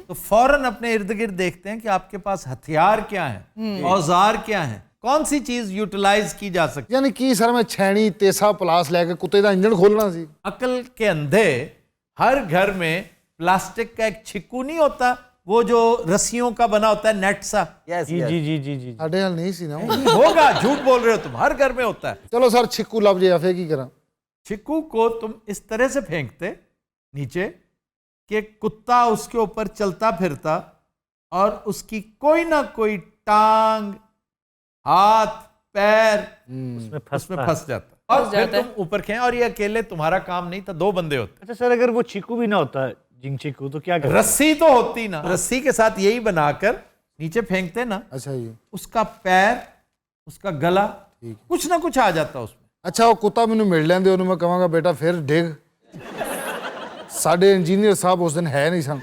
तो फौरन अपने इर्द गिर्द देखते हैं कि आपके पास हथियार क्या है, औजार क्या है, कौन सी चीज यूटिलाइज की जा सकती है। यानी कि सर मैं छैनी तेसा प्लास लेके कुत्ते का इंजन खोलना सी। अकल के अंधे हर घर में प्लास्टिक का एक छिक्कू नहीं होता, वो जो रस्सियों का बना होता है, नेट सा। यस जी जी जी जी जी। ਸਾਡੇ ਹਾਲ ਨਹੀਂ ਸੀ ਨਾ। होगा, झूठ बोल रहे हो तुम, हर घर में होता है। चलो सर छिक्कू लभ जाए फिर की करा। छिक्कू को तुम इस तरह से फेंकते नीचे कि कुत्ता उसके ऊपर चलता फिरता और उसकी कोई ना कोई टांग, हाथ, पैर उसमें फंस जाता और फिर तुम ऊपर खें। और ये अकेले तुम्हारा काम नहीं था, 2 बंदे होते। अच्छा सर, अगर वो चीकू भी ना होता, जिंग चीकू, तो क्या करते? रस्सी तो होती ना, रस्सी के साथ यही बनाकर नीचे फेंकते ना। अच्छा जी। उसका पैर, उसका गला, कुछ ना कुछ आ जाता उसमें। अच्छा वो कुत्ता मैनू मिल लेंदे, ਉਹਨੂੰ मैं ਕਹਾਂਗਾ बेटा फिर डिग। ਸਾਡੇ ਇੰਜੀਨੀਅਰ ਸਾਹਿਬ ਉਸ ਦਿਨ ਹੈ ਨਹੀਂ ਸਨ।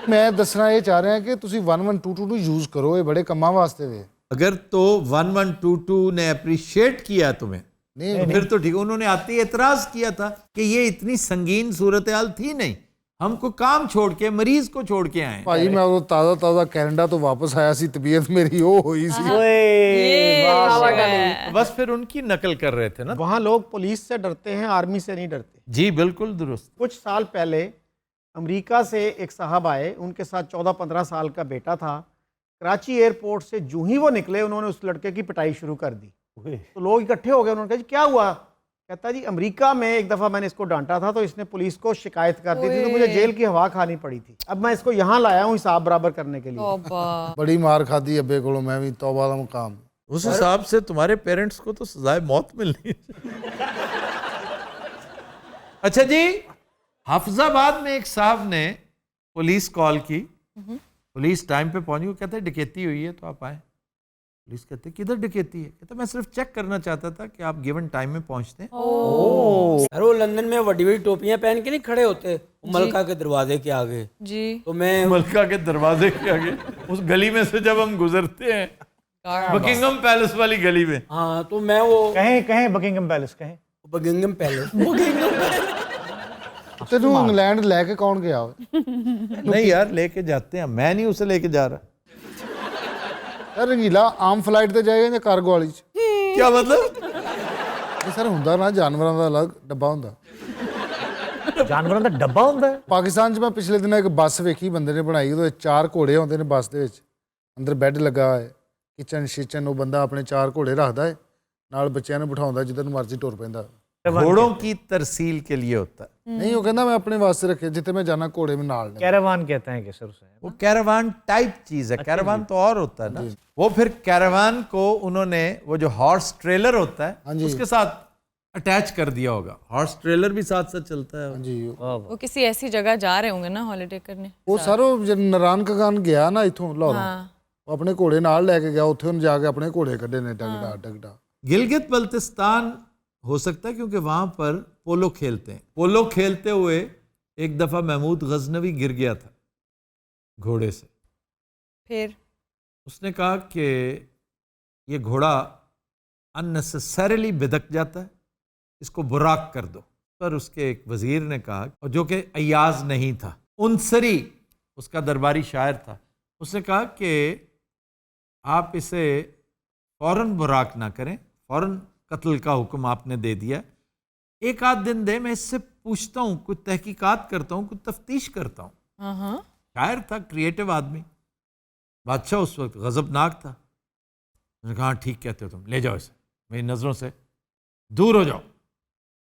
ਮੈਂ ਦੱਸਣਾ ਇਹ ਚਾਹ ਰਿਹਾ ਕਿ ਤੁਸੀਂ 1122 ਨੂੰ ਯੂਜ਼ ਕਰੋ, ਇਹ ਬੜੇ ਕੰਮਾਂ ਵਾਸਤੇ ਵੇ। अगर तो 1122 ने अप्रिशिएट किया तुम्हें नहीं फिर तो ठीक। उन्होंने आते ही एतराज किया था कि ये इतनी संगीन सूरत हाल थी नहीं, हमको काम छोड़ के मरीज को छोड़ के आए। ਭਾਜੀ ਮੈਂ ਉਦੋਂ ਤਾਜ਼ਾ ਕੈਨੇਡਾ ਤੋਂ ਵਾਪਸ ਆਇਆ ਸੀ, तबीयत मेरी वो हुई सी। बस फिर उनकी नकल कर रहे थे ना। वहाँ लोग पुलिस से डरते हैं, आर्मी से नहीं डरते। जी बिल्कुल दुरुस्त। कुछ साल पहले अमेरिका से एक साहब आए, उनके साथ 14-15 साल का बेटा था। कराची एयरपोर्ट से जूं ही वो निकले, उन्होंने उस लड़के की पिटाई शुरू कर दी। तो लोग इकट्ठे हो गए, उन्होंने कहा जी क्या हुआ? कहता जी अमेरिका में एक दफ़ा मैंने इसको डांटा था तो इसने पुलिस को शिकायत कर दी थी, तो मुझे जेल की हवा खानी पड़ी थी। अब मैं इसको यहाँ लाया हूँ हिसाब बराबर करने के लिए। बड़ी मार खादी अब्बे को, मैं भी तौबा दा मुकाम। उस हिसाब से तुम्हारे पेरेंट्स को तो सजाए मौत मिलनी है। अच्छा जी, हाफिजाबाद में एक साहब ने पुलिस कॉल की, पुलिस टाइम पे पहुंची, वो कहते हैं डकैती हुई है तो आप आए। पुलिस कहते किधर डकैती है? कहते मैं सिर्फ चेक करना चाहता था कि आप गिवन टाइम में पहुंचते हैं। सर वो लंदन में बड़ी बड़ी टोपियां पहन के नहीं खड़े होते मलका के दरवाजे के आगे जी, तो मैं मलका के दरवाजे के आगे उस गली में से जब हम गुजरते हैं, बकिंगम पैलेस वाली गली में, हाँ तो मैं वो कहें बकिंगम पैलेस कहें, बकिंगम पैलेस तेनू इंग्लैंड लेके कौन गया? नहीं यार लेके जाते हैं, मैं नहीं उसे लेके जा रहा। यार रंगीला आम फ्लाइट ते जाएगा या कार्गो वाली च? क्या मतलब? ये सर हुंदा ना जानवरां दा अलग डब्बा हुंदा। जानवरों का डब्बा होता है। पाकिस्तान च मैं पिछले दिन एक बस वेखी बंदे ने बनाई, ਉਹਦੇ 4 ਘੋੜੇ ਆਉਂਦੇ ਨੇ ਬੱਸ ਦੇ ਵਿੱਚ, ਅੰਦਰ ਬੈੱਡ ਲੱਗਾ ਹੈ, ਕਿਚਨ ਸ਼ਿਚਨ, ਉਹ ਬੰਦਾ ਆਪਣੇ 4 ਘੋੜੇ ਰੱਖਦਾ ਹੈ, ਨਾਲ ਬੱਚਿਆਂ ਨੂੰ ਬਿਠਾਉਂਦਾ, ਜਿੱਧਰ ਨੂੰ ਮਰਜ਼ੀ ਟੁਰ ਪੈਂਦਾ। घोड़ों की तरसील के लिए होता है। नहीं वो कहना मैं अपने वास्ते रखे, जिथे मैं जाना घोड़े में नाल ने। कैरावान कहते हैं कि सर उसे, वो कैरावान टाइप चीज है। कैरावान तो और होता है ना, वो फिर कैरावान को उन्होंने वो जो हॉर्स ट्रेलर होता है उसके साथ अटैच कर दिया होगा। हॉर्स ट्रेलर भी साथ साथ चलता है। जी वो किसी ऐसी जगह जा रहे होंगे ना हॉलीडे करने। वो सारो जब नारायण कागान गया ना इथों लाहौरों, वो अपने घोड़े नाल लेके गया, उत्थे उन्हें जाके अपने घोड़े कड्ढे ने टगड़ा टगड़ा। गिलगित बल्तिस्तान हो सकता है क्योंकि वहां पर पोलो खेलते हैं। पोलो खेलते हुए एक दफा महमूद गजनवी गिर गया था घोड़े से। फिर उसने कहा कि ये घोड़ा अननेसेसरीली बिदक जाता है, इसको बुराक कर दो। पर उसके एक वजीर ने कहा, और जो कि अयाज नहीं था, उनसरी उसका दरबारी शायर था, उसने कहा कि आप इसे फौरन बुराक ना करें, फौरन कत्ल का हुक्म आपने दे दिया, एक आध दिन दे, मैं इससे पूछता हूँ, कुछ तहकीकात करता हूँ, कुछ तफ्तीश करता हूँ। शायर था, क्रिएटिव आदमी। बादशाह उस वक्त गजबनाक था। उसने कहा ठीक कहते हो तुम, ले जाओ इसे, मेरी नज़रों से दूर हो जाओ।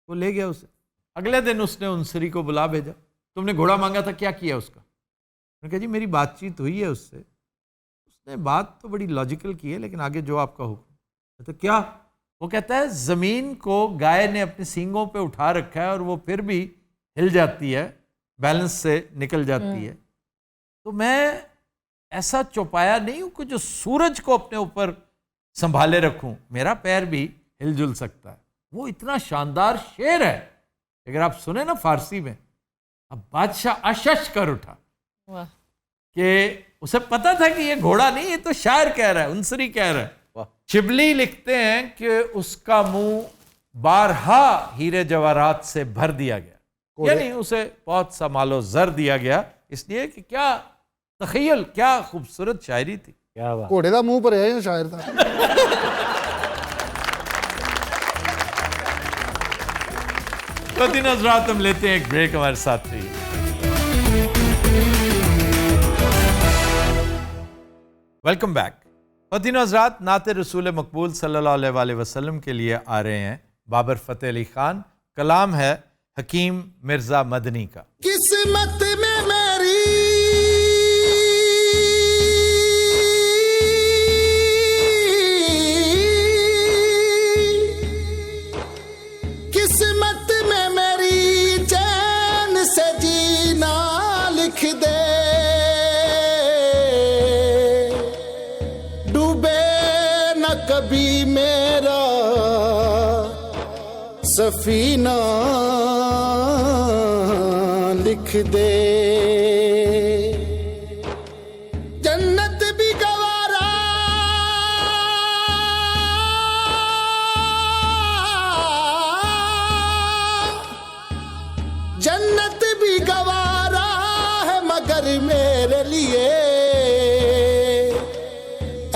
वो ले गया उसे। अगले दिन उसने उनसरी को बुला भेजा, तुमने घोड़ा मांगा था, क्या किया उसका? मैंने कहा जी मेरी बातचीत हुई है उससे, उसने बात तो बड़ी लॉजिकल की है, लेकिन आगे जो आपका हुक्म। तो क्या? वो कहता है ज़मीन को गाय ने अपने सींगों पे उठा रखा है और वो फिर भी हिल जाती है, बैलेंस से निकल जाती है। तो मैं ऐसा चौपाया नहीं हूँ कि जो सूरज को अपने ऊपर संभाले रखूँ, मेरा पैर भी हिलजुल सकता है। वो इतना शानदार शेर है, अगर आप सुने ना फारसी में। अब बादशाह अशश कर उठा कि उसे पता था कि ये घोड़ा नहीं, ये तो शायर कह रहा है, उनसरी कह रहा है। शिबली लिखते हैं कि उसका मुंह 12 हीरे जवाहरात से भर दिया गया, यानी उसे बहुत सा मालो जर दिया गया, इसलिए कि क्या तखय्युल, क्या खूबसूरत शायरी थी। क्या बात। घोड़े का मुंह भरिया या शायर था? तो दिन हज़रात हम लेते हैं एक ब्रेक, हमारे साथ रहिए। Welcome back. फतीनो हज़रात, नाते रसूल मकबूल सल्लल्लाहु अलैहि वसल्लम के लिए आ रहे हैं बाबर फ़तेह अली खान। कलाम है हकीम मिर्ज़ा मदनी का। किस्मत में मेरी किस्मत में मेरी चैन से जीना लिख दे, डूबे न कभी मेरा सफीना लिख दे। जन्नत भी गवारा जन्नत भी गवारा है मगर मेरे लिए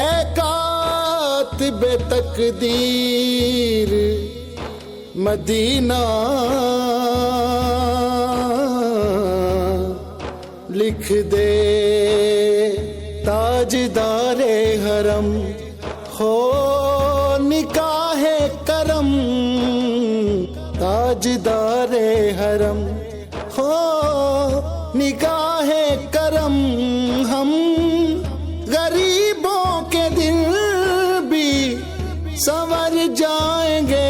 ऐ कातिबे तकदीर मदीना लिख दे ताजदारे हरम हो निकाहे करम, ताजदारे हरम हो निकाहे करम। हम गरीबों के दिल भी संवर जाएंगे,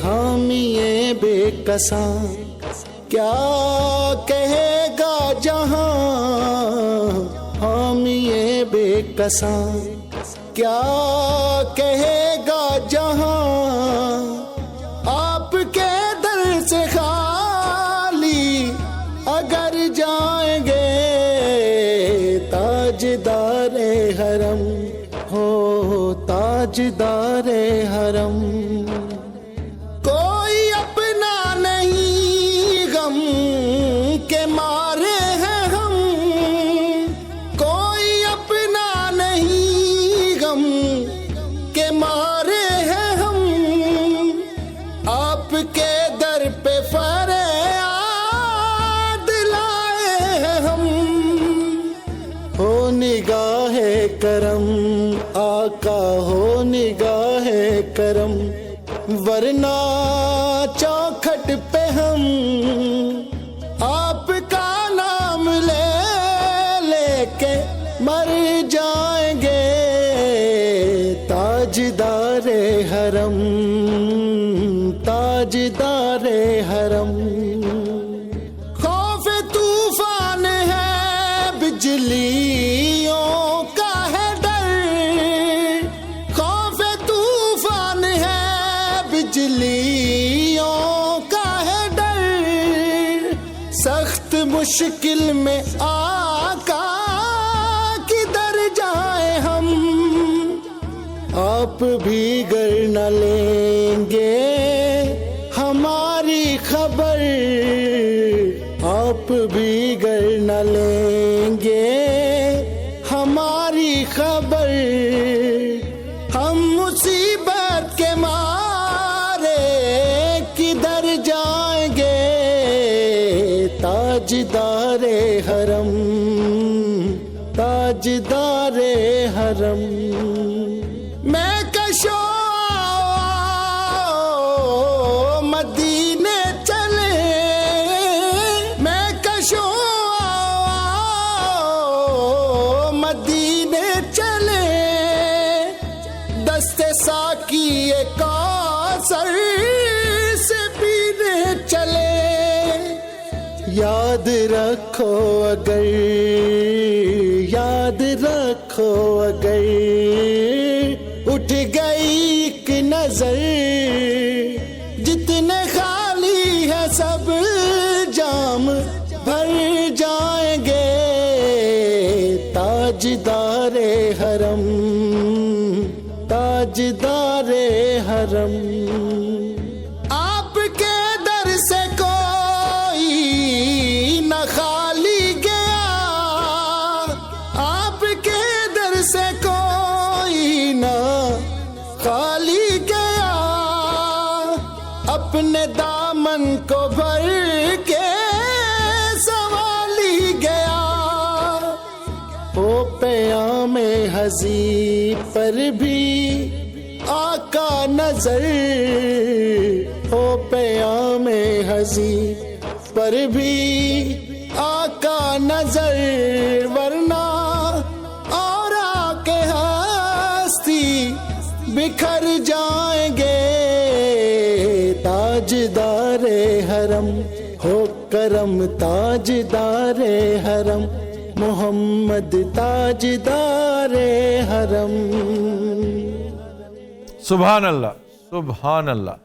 हामिए बेकसा क्या कहेगा जहां, हामिए बेकसा क्या कहेगा जहां। आपके दर से खाली अगर जाएंगे, ताजदारे हरम हो ताजदारे हरम। कोई अपना नहीं गम के मारे हैं हम, कोई अपना नहीं गम के मारे हैं हम। आपके दर पे फरियाद लाए हैं हम, हो निगाहे करम आका हो निगाहे करम। वरना चौखट पे हम आपका नाम ले लेके मर जाएंगे, ताजदारे हरम ताजदारे हरम। खौफ तूफान है बिजलियों का है डर, खौफ तूफान है बिजलियों का है डर। सख्त मुश्किल में आका किधर जाए हम, आप भी गर न लेंगे हमारी खबर, आप भी गर न लेंगे हमारी खबर। हम मुसीबत के मारे किधर जाएंगे, ताजदारे हरम ताजदारे हरम। मैं कशो मदीने चले, मैं कशो मदीने चले। दस्ते साकी कौसर से पीने चले। याद रखो अगर याद रखो अगर उठ गई एक नजर, जितने खाली है सब जाम भर जाएंगे, ताजदारे हरम ताजदारे हरम। आपके दर से कोई न खाली गया, आपके दर से कोई न खाली गया। अपने दामन को भर के संभाली गया, ओ क़यामे हज़ी पर भी आका नजर, ओ क़यामे हज़ी पर भी आका नजर। वरना और आके हस्ती बिखर जाएंगे, ताजदारे हरम हो करम ताजदारे हरम। मोहम्मद ताजदारे हरम। सुभान अल्लाह सुभान अल्लाह।